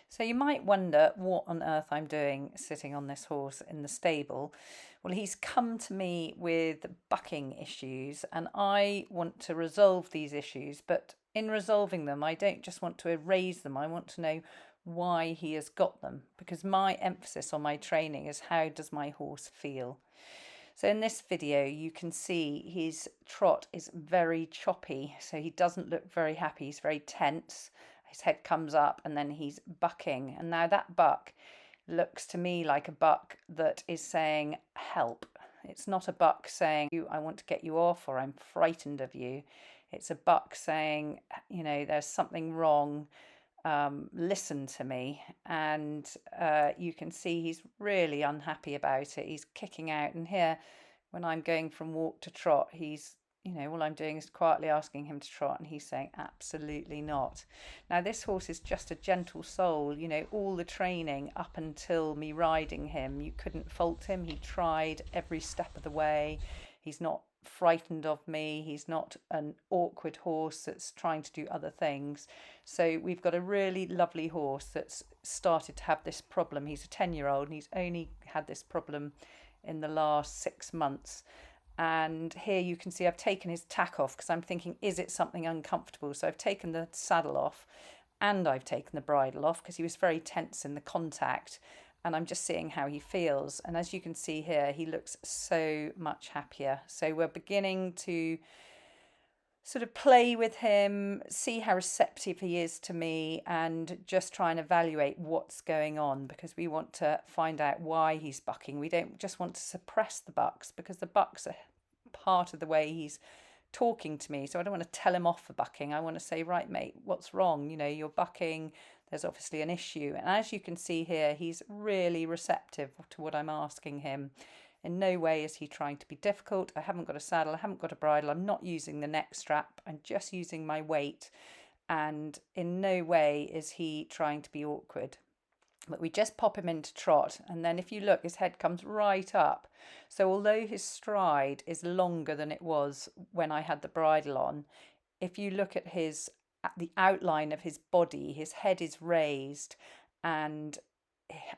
So you might wonder what on earth I'm doing sitting on this horse in the stable. Well, he's come to me with bucking issues, and I want to resolve these issues. But in resolving them, I don't just want to erase them, I want to know why he has got them, because my emphasis on my training is how does my horse feel. So in this video, you can see his trot is very choppy. So he doesn't look very happy. He's very tense. His head comes up and then he's bucking. And now that buck looks to me like a buck that is saying, help. It's not a buck saying, I want to get you off or I'm frightened of you. It's a buck saying, there's something wrong. Listen to me. And you can see he's really unhappy about it. He's kicking out. And here, when I'm going from walk to trot, all I'm doing is quietly asking him to trot, and he's saying, absolutely not. Now, this horse is just a gentle soul. All the training up until me riding him, you couldn't fault him. He tried every step of the way. He's not frightened of me. He's not an awkward horse that's trying to do other things. So we've got a really lovely horse that's started to have this problem. He's a 10-year-old and he's only had this problem in the last 6 months. And here you can see I've taken his tack off because I'm thinking, is it something uncomfortable? So I've taken the saddle off and I've taken the bridle off because he was very tense in the contact. And I'm just seeing how he feels. And as you can see here, he looks so much happier. So we're beginning to sort of play with him, see how receptive he is to me, and just try and evaluate what's going on, because we want to find out why he's bucking. We don't just want to suppress the bucks, because the bucks are part of the way he's talking to me. So I don't want to tell him off for bucking. I want to say, right, mate, what's wrong? You're bucking. There's obviously an issue. And as you can see here, he's really receptive to what I'm asking him. In no way is he trying to be difficult. I haven't got a saddle, I haven't got a bridle, I'm not using the neck strap, I'm just using my weight. And in no way is he trying to be awkward. But we just pop him into trot, and then if you look, his head comes right up. So although his stride is longer than it was when I had the bridle on, if you look at the outline of his body, his head is raised, and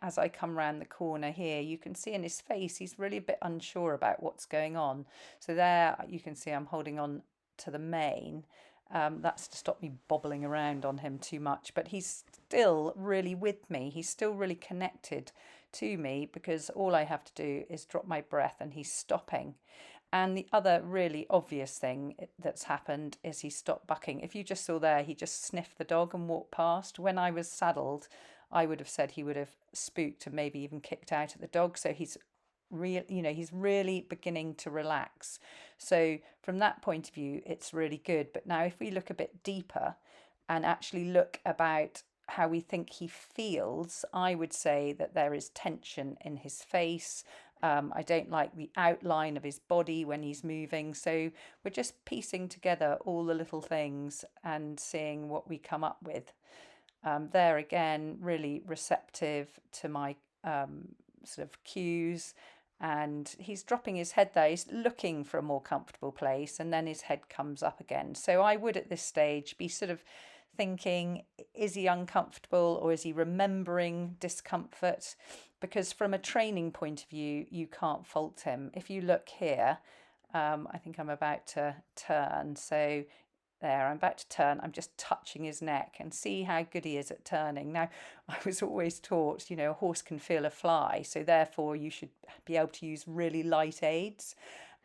as I come round the corner here, you can see in his face he's really a bit unsure about what's going on. So there you can see I'm holding on to the mane. That's to stop me bobbling around on him too much, but he's still really with me. He's still really connected to me, because all I have to do is drop my breath and he's stopping. And the other really obvious thing that's happened is he stopped bucking. If you just saw there, he just sniffed the dog and walked past. When I was saddled, I would have said he would have spooked and maybe even kicked out at the dog. So he's he's really beginning to relax. So from that point of view, it's really good. But now if we look a bit deeper and actually look about how we think he feels, I would say that there is tension in his face. I don't like the outline of his body when he's moving. So we're just piecing together all the little things and seeing what we come up with. There again, really receptive to my sort of cues. And he's dropping his head there. He's looking for a more comfortable place, and then his head comes up again. So I would at this stage be sort of thinking, is he uncomfortable or is he remembering discomfort? Because from a training point of view, you can't fault him. If you look here, I think I'm about to turn. So there, I'm about to turn. I'm just touching his neck, and see how good he is at turning. Now, I was always taught, a horse can feel a fly, so therefore you should be able to use really light aids.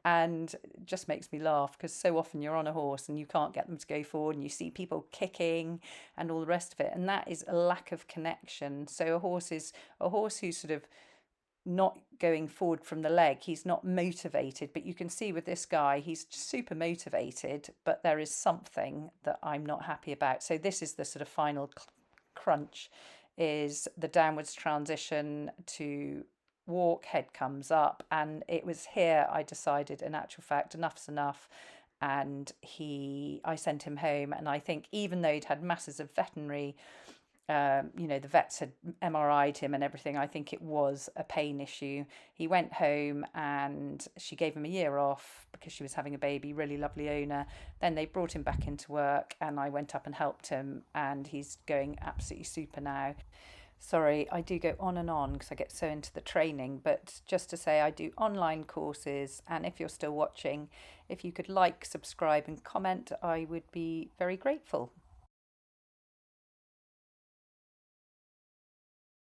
And it just makes me laugh, because so often you're on a horse and you can't get them to go forward, and you see people kicking and all the rest of it. And that is a lack of connection. So a horse who's sort of not going forward from the leg, he's not motivated. But you can see with this guy, he's super motivated, but there is something that I'm not happy about. So this is the sort of final crunch, is the downwards transition to walk, head comes up. And it was here I decided, in actual fact, enough's enough. And I sent him home. And I think even though he'd had masses of veterinary The vets had MRI'd him and everything. I think it was a pain issue. He went home and she gave him a year off because she was having a baby, really lovely owner. Then they brought him back into work and I went up and helped him and he's going absolutely super now. Sorry, I do go on because I get so into the training, but just to say, I do online courses. And if you're still watching, if you could like, subscribe, and comment, I would be very grateful.